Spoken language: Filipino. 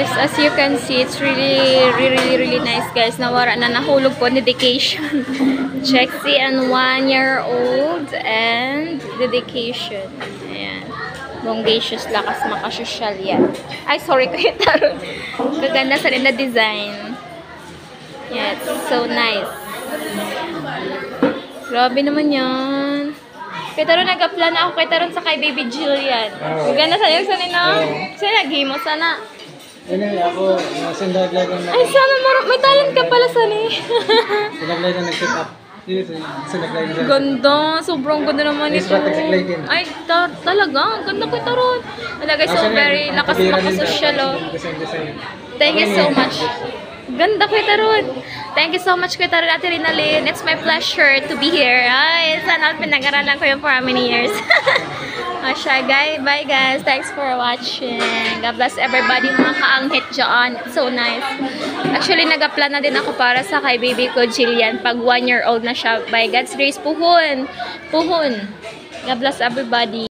guys, as you can see, it's really nice guys. Nawara na nahulog po dedication. Chexy and 1-year-old and dedication. Ayan. Bongacious lakas makasosyal yan. Ay, sorry Kuya Tarun. Kaganda sa rin na design. Yeah, it's so nice. Grabe naman yan. Kaya Tarun, nag-apply na ako kay Tarun sa kay Baby Jillian. Ganda sa yung sanay na. Sana nag-game sana. Ano ako, sindaglay ko na. Ay, sana may talent ka pala sanay. Sindaglay na nag-set up. Sindaglay na. Ganda, sobrang ganda naman ito. Excited. Ay, talaga, ganda ko Tarun. Talaga, so very lakas makasosyal oh. Thank you so much. Ganda Kuya Tarun. Thank you so much Kuya Tarun, Ate Rinalyn. It's my pleasure to be here. Ay, sana pinag-aralan ko yun for how many years. Asya guys, bye guys. Thanks for watching. God bless everybody mga kaanghit dyan. It's so nice. Actually, nag-apply na din ako para sa kay baby ko Jillian. Pag 1-year-old na siya. By God's grace, puhon. Puhon. God bless everybody.